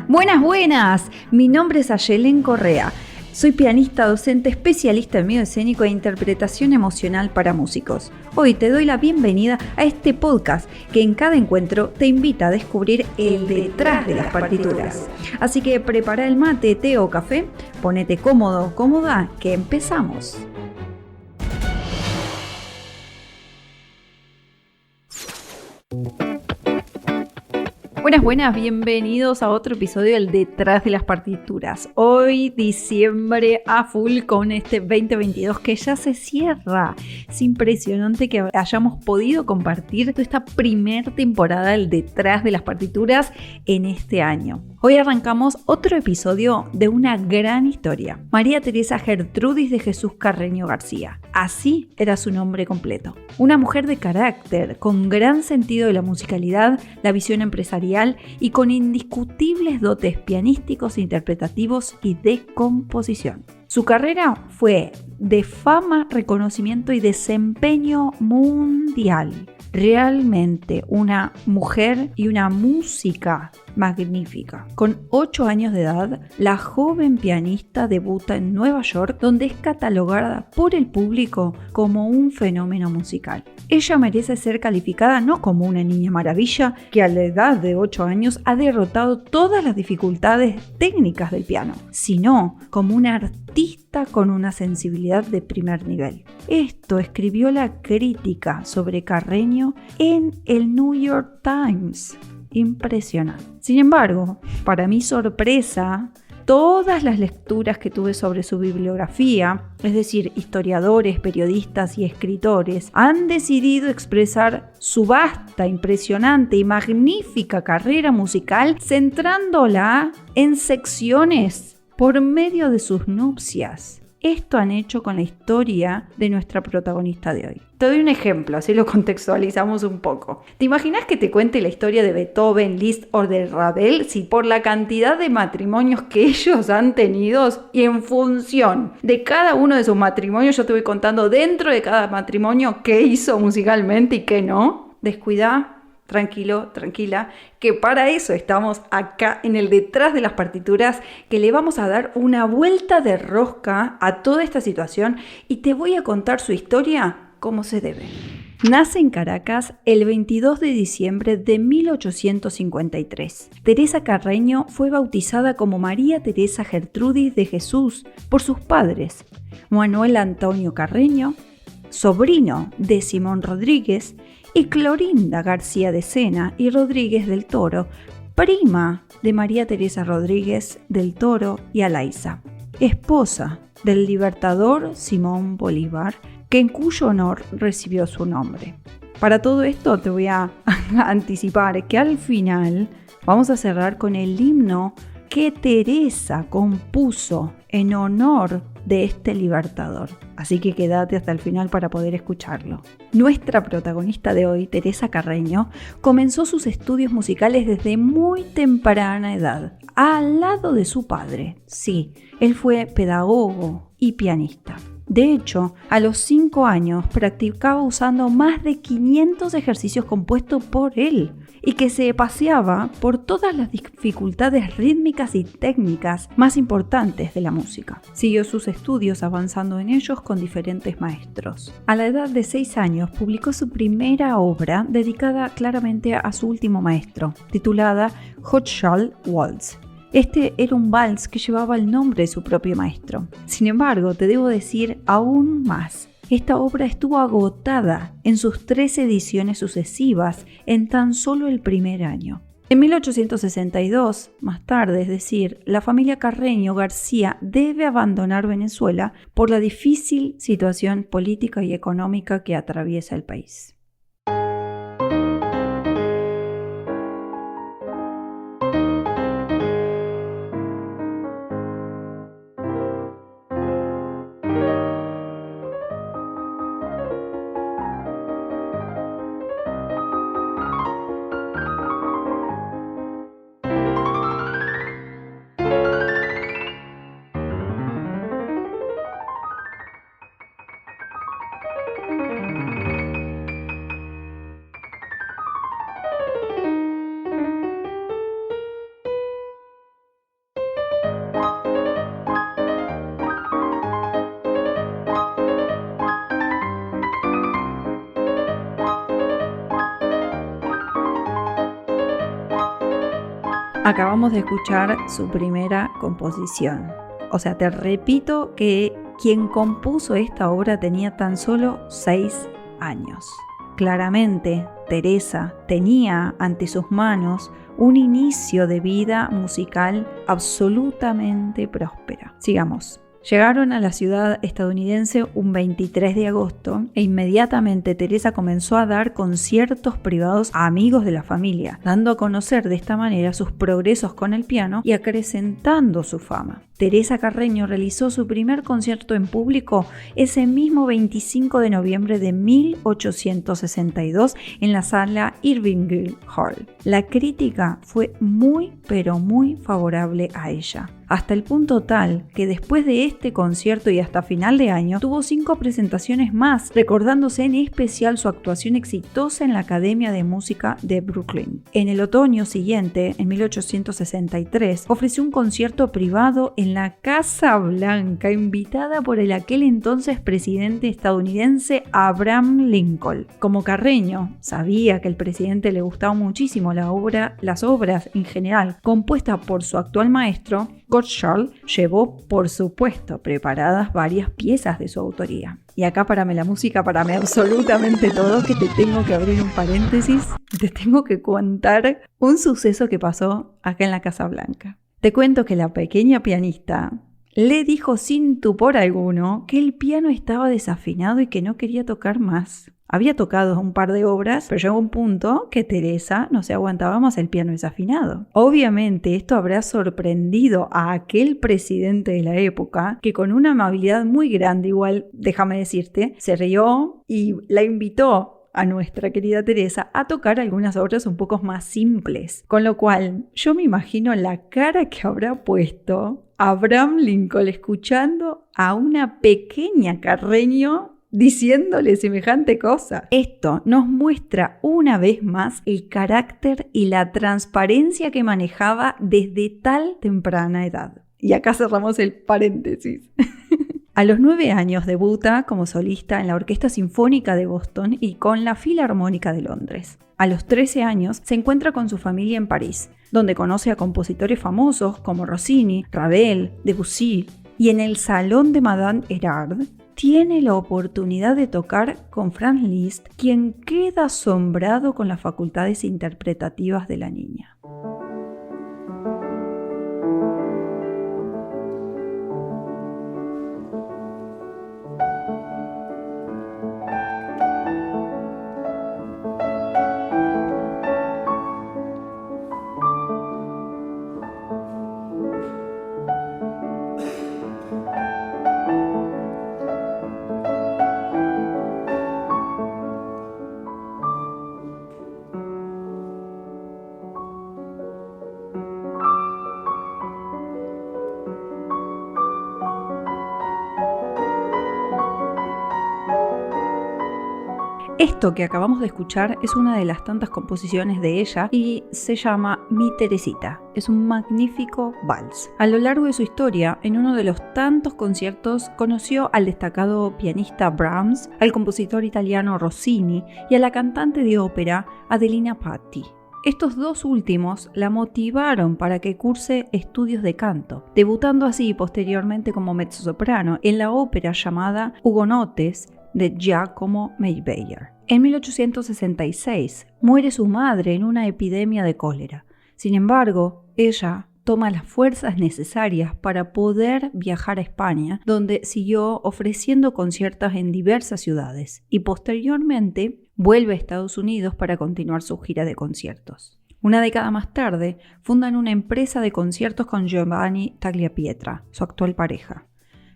Buenas, buenas. Mi nombre es Ayelen Correa. Soy pianista, docente, especialista en medio escénico e interpretación emocional para músicos. Hoy te doy la bienvenida a este podcast que en cada encuentro te invita a descubrir el detrás de las partituras. Así que prepara el mate, té o café, ponete cómodo o cómoda, que empezamos. Buenas, bienvenidos a otro episodio del Detrás de las Partituras. Hoy diciembre a full con este 2022 que ya se cierra. Es impresionante que hayamos podido compartir toda esta primera temporada del Detrás de las Partituras en este año. Hoy arrancamos otro episodio de una gran historia. María Teresa Gertrudis de Jesús Carreño García. Así era su nombre completo. Una mujer de carácter, con gran sentido de la musicalidad, la visión empresarial y con indiscutibles dotes pianísticos, interpretativos y de composición. Su carrera fue de fama, reconocimiento y desempeño mundial. Realmente una mujer y una música magnífica. Con 8 años de edad, la joven pianista debuta en Nueva York, donde es catalogada por el público como un fenómeno musical. Ella merece ser calificada no como una niña maravilla que a la edad de 8 años ha derrotado todas las dificultades técnicas del piano, sino como una artista con una sensibilidad de primer nivel. Esto escribió la crítica sobre Carreño en el New York Times. Impresionante. Sin embargo, para mi sorpresa, todas las lecturas que tuve sobre su bibliografía, es decir, historiadores, periodistas y escritores, han decidido expresar su vasta, impresionante y magnífica carrera musical centrándola en secciones por medio de sus nupcias. Esto han hecho con la historia de nuestra protagonista de hoy. Te doy un ejemplo, así lo contextualizamos un poco. ¿Te imaginas que te cuente la historia de Beethoven, Liszt o de Ravel si por la cantidad de matrimonios que ellos han tenido y en función de cada uno de sus matrimonios yo te voy contando dentro de cada matrimonio qué hizo musicalmente y qué no? Descuida. Tranquilo, tranquila, que para eso estamos acá en el detrás de las partituras, que le vamos a dar una vuelta de rosca a toda esta situación y te voy a contar su historia como se debe. Nace en Caracas el 22 de diciembre de 1853. Teresa Carreño fue bautizada como María Teresa Gertrudis de Jesús por sus padres, Manuel Antonio Carreño, sobrino de Simón Rodríguez, y Clorinda García de Sena y Rodríguez del Toro, prima de María Teresa Rodríguez del Toro y Alaiza, esposa del libertador Simón Bolívar, en cuyo honor recibió su nombre. Para todo esto te voy a anticipar que al final vamos a cerrar con el himno que Teresa compuso en honor de este libertador. Así que quédate hasta el final para poder escucharlo. Nuestra protagonista de hoy, Teresa Carreño, comenzó sus estudios musicales desde muy temprana edad, al lado de su padre. Sí, él fue pedagogo y pianista. De hecho, a los 5 años practicaba usando más de 500 ejercicios compuestos por él y que se paseaba por todas las dificultades rítmicas y técnicas más importantes de la música. Siguió sus estudios avanzando en ellos con diferentes maestros. A la edad de 6 años publicó su primera obra dedicada claramente a su último maestro, titulada Hochschall Waltz. Este era un vals que llevaba el nombre de su propio maestro. Sin embargo, te debo decir aún más. Esta obra estuvo agotada en sus 3 ediciones sucesivas en tan solo el primer año. En 1862, más tarde, es decir, la familia Carreño García debe abandonar Venezuela por la difícil situación política y económica que atraviesa el país. Acabamos de escuchar su primera composición. O sea, te repito que quien compuso esta obra tenía tan solo 6 años. Claramente, Teresa tenía ante sus manos un inicio de vida musical absolutamente próspera. Sigamos. Llegaron a la ciudad estadounidense un 23 de agosto e inmediatamente Teresa comenzó a dar conciertos privados a amigos de la familia, dando a conocer de esta manera sus progresos con el piano y acrecentando su fama. Teresa Carreño realizó su primer concierto en público ese mismo 25 de noviembre de 1862 en la sala Irving Hall. La crítica fue muy pero muy favorable a ella, hasta el punto tal que después de este concierto y hasta final de año tuvo 5 presentaciones más, recordándose en especial su actuación exitosa en la Academia de Música de Brooklyn. En el otoño siguiente, en 1863, ofreció un concierto privado en la Casa Blanca, invitada por el aquel entonces presidente estadounidense Abraham Lincoln. Como Carreño sabía que al presidente le gustaba muchísimo las obras en general compuestas por su actual maestro, Gottschall llevó, por supuesto, preparadas varias piezas de su autoría. Y acá párame la música, párame absolutamente todo, que te tengo que abrir un paréntesis, te tengo que contar un suceso que pasó acá en la Casa Blanca. Te cuento que la pequeña pianista le dijo sin tupor alguno que el piano estaba desafinado y que no quería tocar más. Había tocado un par de obras, pero llegó un punto que Teresa no se aguantaba más el piano desafinado. Obviamente esto habrá sorprendido a aquel presidente de la época, que con una amabilidad muy grande, igual déjame decirte, se rió y la invitó a nuestra querida Teresa a tocar algunas obras un poco más simples. Con lo cual yo me imagino la cara que habrá puesto Abraham Lincoln escuchando a una pequeña Carreño diciéndole semejante cosa. Esto nos muestra una vez más el carácter y la transparencia que manejaba desde tal temprana edad. Y acá cerramos el paréntesis. A los 9 años debuta como solista en la Orquesta Sinfónica de Boston y con la Filarmónica de Londres. A los 13 años se encuentra con su familia en París, donde conoce a compositores famosos como Rossini, Ravel, Debussy, y en el Salón de Madame Erard tiene la oportunidad de tocar con Franz Liszt, quien queda asombrado con las facultades interpretativas de la niña. Esto que acabamos de escuchar es una de las tantas composiciones de ella y se llama Mi Teresita. Es un magnífico vals. A lo largo de su historia, en uno de los tantos conciertos, conoció al destacado pianista Brahms, al compositor italiano Rossini y a la cantante de ópera Adelina Patti. Estos dos últimos la motivaron para que curse estudios de canto, debutando así posteriormente como mezzosoprano en la ópera llamada Hugonotes de Giacomo Meyerbeer. En 1866 muere su madre en una epidemia de cólera. Sin embargo, ella toma las fuerzas necesarias para poder viajar a España, donde siguió ofreciendo conciertos en diversas ciudades y posteriormente vuelve a Estados Unidos para continuar su gira de conciertos. Una década más tarde, fundan una empresa de conciertos con Giovanni Tagliapietra, su actual pareja.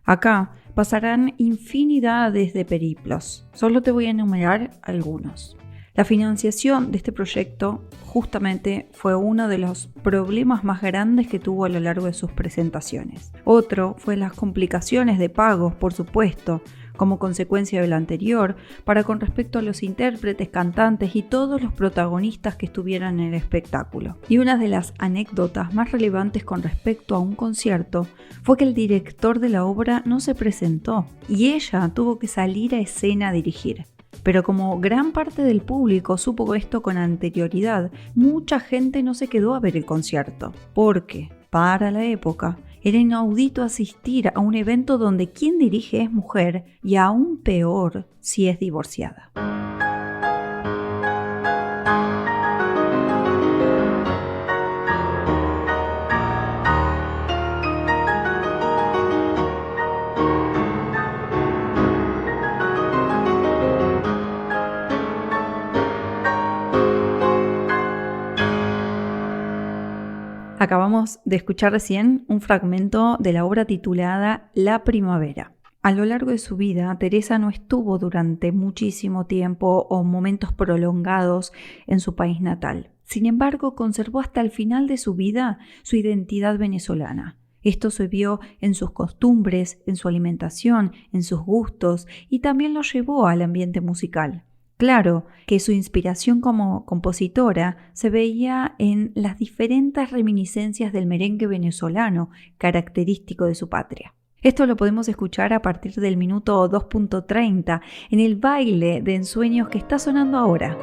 Acá pasarán infinidades de periplos, solo te voy a enumerar algunos. La financiación de este proyecto justamente fue uno de los problemas más grandes que tuvo a lo largo de sus presentaciones. Otro fue las complicaciones de pagos, por supuesto, como consecuencia de lo anterior, para con respecto a los intérpretes, cantantes y todos los protagonistas que estuvieran en el espectáculo. Y una de las anécdotas más relevantes con respecto a un concierto fue que el director de la obra no se presentó y ella tuvo que salir a escena a dirigir. Pero como gran parte del público supo esto con anterioridad, mucha gente no se quedó a ver el concierto, porque, para la época, era inaudito asistir a un evento donde quien dirige es mujer y aún peor si es divorciada. Acabamos de escuchar recién un fragmento de la obra titulada La Primavera. A lo largo de su vida, Teresa no estuvo durante muchísimo tiempo o momentos prolongados en su país natal. Sin embargo, conservó hasta el final de su vida su identidad venezolana. Esto se vio en sus costumbres, en su alimentación, en sus gustos y también lo llevó al ambiente musical. Claro que su inspiración como compositora se veía en las diferentes reminiscencias del merengue venezolano, característico de su patria. Esto lo podemos escuchar a partir del minuto 2.30 en el baile de ensueños que está sonando ahora.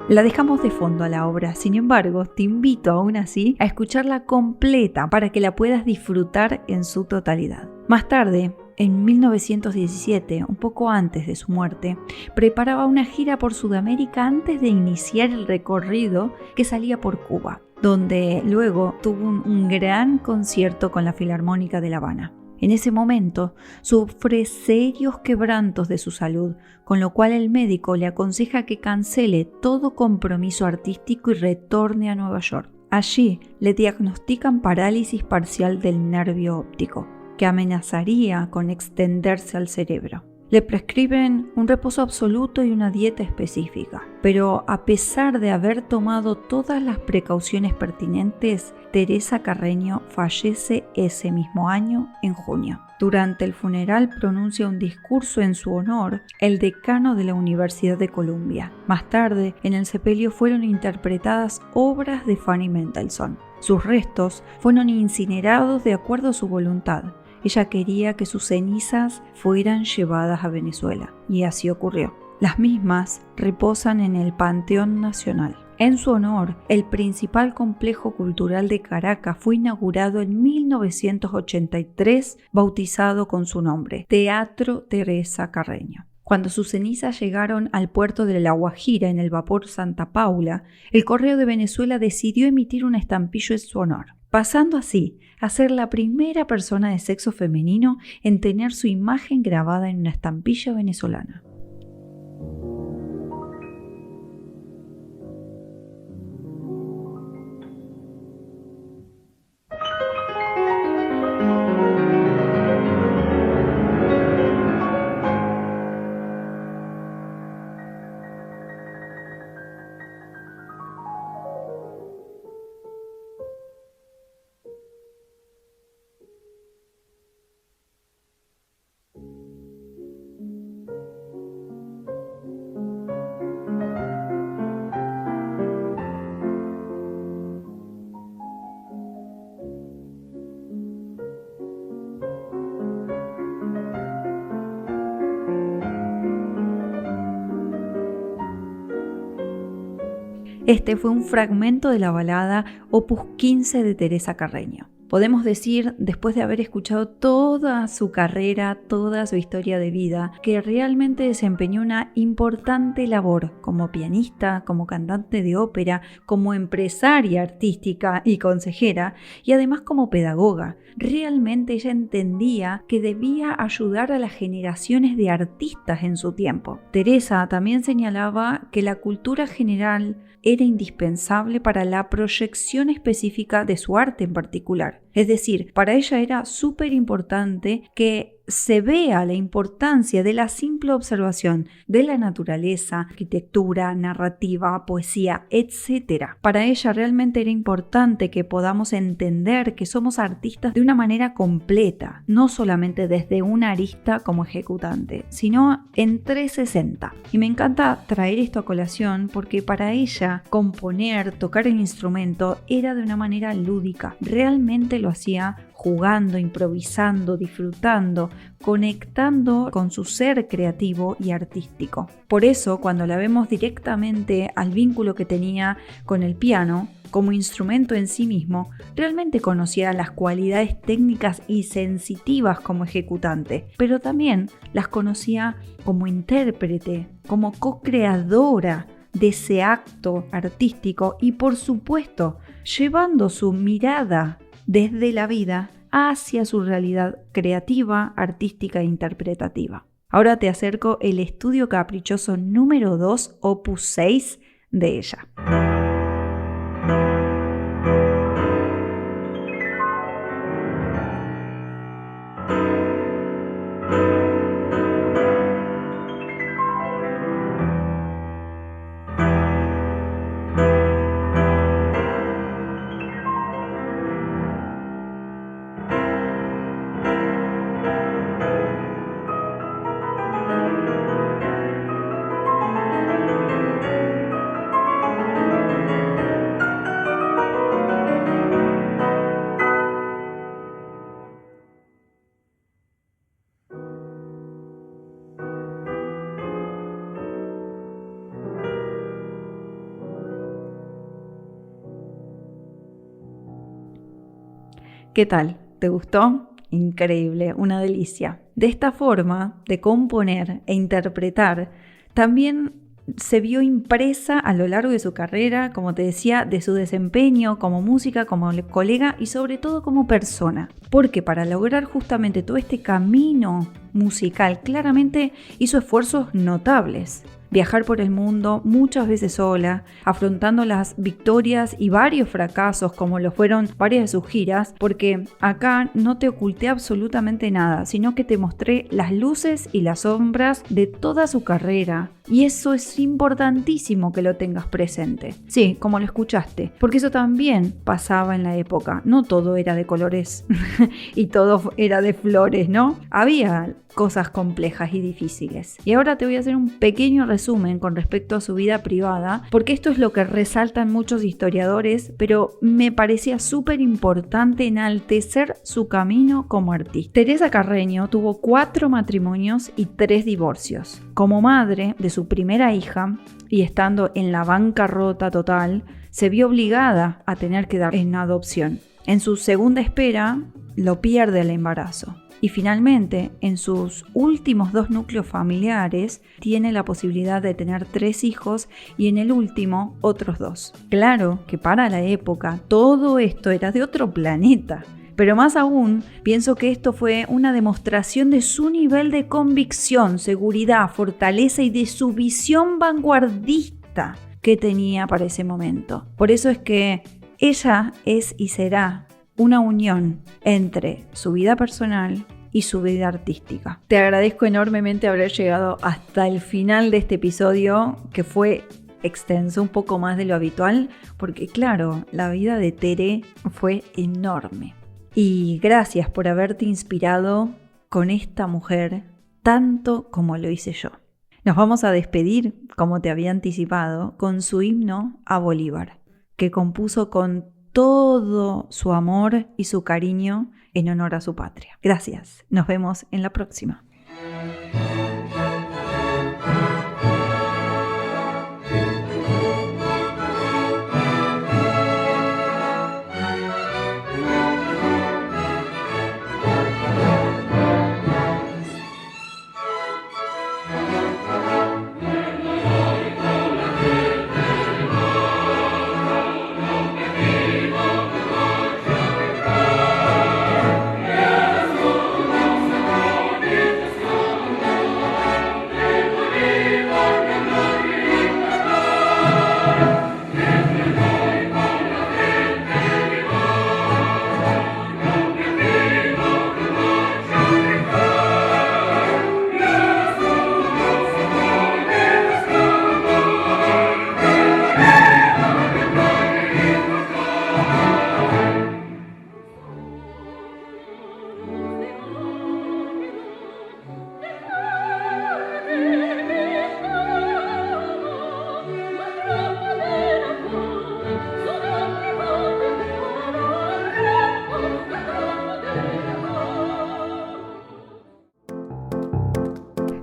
La dejamos de fondo a la obra, sin embargo, te invito aún así a escucharla completa para que la puedas disfrutar en su totalidad. Más tarde, en 1917, un poco antes de su muerte, preparaba una gira por Sudamérica antes de iniciar el recorrido que salía por Cuba, donde luego tuvo un gran concierto con la Filarmónica de La Habana. En ese momento sufre serios quebrantos de su salud, con lo cual el médico le aconseja que cancele todo compromiso artístico y retorne a Nueva York. Allí le diagnostican parálisis parcial del nervio óptico, que amenazaría con extenderse al cerebro. Le prescriben un reposo absoluto y una dieta específica, pero a pesar de haber tomado todas las precauciones pertinentes, Teresa Carreño fallece ese mismo año, en junio. Durante el funeral pronuncia un discurso en su honor el decano de la Universidad de Columbia. Más tarde, en el sepelio fueron interpretadas obras de Fanny Mendelssohn. Sus restos fueron incinerados de acuerdo a su voluntad. Ella quería que sus cenizas fueran llevadas a Venezuela, y así ocurrió. Las mismas reposan en el Panteón Nacional. En su honor, el principal complejo cultural de Caracas fue inaugurado en 1983, bautizado con su nombre, Teatro Teresa Carreño. Cuando sus cenizas llegaron al puerto de La Guajira en el vapor Santa Paula, el Correo de Venezuela decidió emitir un estampillo en su honor, pasando así a ser la primera persona de sexo femenino en tener su imagen grabada en una estampilla venezolana. Este fue un fragmento de la balada Opus 15 de Teresa Carreño. Podemos decir, después de haber escuchado toda su carrera, toda su historia de vida, que realmente desempeñó una importante labor como pianista, como cantante de ópera, como empresaria artística y consejera, y además como pedagoga. Realmente ella entendía que debía ayudar a las generaciones de artistas en su tiempo. Teresa también señalaba que la cultura general era indispensable para la proyección específica de su arte en particular. Es decir, para ella era súper importante que se vea la importancia de la simple observación de la naturaleza, arquitectura, narrativa, poesía, etc. Para ella realmente era importante que podamos entender que somos artistas de una manera completa, no solamente desde una arista como ejecutante, sino en 360. Y me encanta traer esto a colación porque para ella componer, tocar el instrumento era de una manera lúdica. Realmente lo hacía jugando, improvisando, disfrutando, conectando con su ser creativo y artístico. Por eso, cuando la vemos directamente al vínculo que tenía con el piano, como instrumento en sí mismo, realmente conocía las cualidades técnicas y sensitivas como ejecutante, pero también las conocía como intérprete, como co-creadora de ese acto artístico y, por supuesto, llevando su mirada desde la vida hacia su realidad creativa, artística e interpretativa. Ahora te acerco el estudio caprichoso número 2, opus 6 de ella. ¿Qué tal? ¿Te gustó? Increíble, una delicia. De esta forma de componer e interpretar, también se vio impresa a lo largo de su carrera, como te decía, de su desempeño como música, como colega y sobre todo como persona. Porque para lograr justamente todo este camino musical, claramente hizo esfuerzos notables. Viajar por el mundo muchas veces sola, afrontando las victorias y varios fracasos como lo fueron varias de sus giras, porque acá no te oculté absolutamente nada, sino que te mostré las luces y las sombras de toda su carrera. Y eso es importantísimo que lo tengas presente. Sí, como lo escuchaste, porque eso también pasaba en la época. No todo era de colores y todo era de flores, ¿no? Había cosas complejas y difíciles. Y ahora te voy a hacer un pequeño resumen con respecto a su vida privada, porque esto es lo que resaltan muchos historiadores, pero me parecía súper importante enaltecer su camino como artista. Teresa Carreño tuvo 4 matrimonios y 3 divorcios. Como madre de su primera hija, y estando en la bancarrota total, se vio obligada a tener que dar en adopción. En su segunda espera, lo pierde el embarazo. Y finalmente, en sus últimos 2 núcleos familiares, tiene la posibilidad de tener 3 hijos y en el último otros 2. Claro que para la época todo esto era de otro planeta. Pero más aún, pienso que esto fue una demostración de su nivel de convicción, seguridad, fortaleza y de su visión vanguardista que tenía para ese momento. Por eso es que ella es y será una unión entre su vida personal y su vida artística. Te agradezco enormemente haber llegado hasta el final de este episodio, que fue extenso, un poco más de lo habitual, porque claro, la vida de Tere fue enorme. Y gracias por haberte inspirado con esta mujer tanto como lo hice yo. Nos vamos a despedir, como te había anticipado, con su himno a Bolívar, que compuso con todo su amor y su cariño en honor a su patria. Gracias. Nos vemos en la próxima.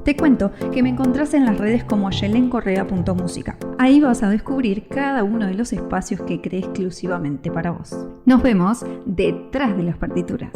Te cuento que me encontrás en las redes como yelencorrea.música. Ahí vas a descubrir cada uno de los espacios que creé exclusivamente para vos. Nos vemos detrás de las partituras.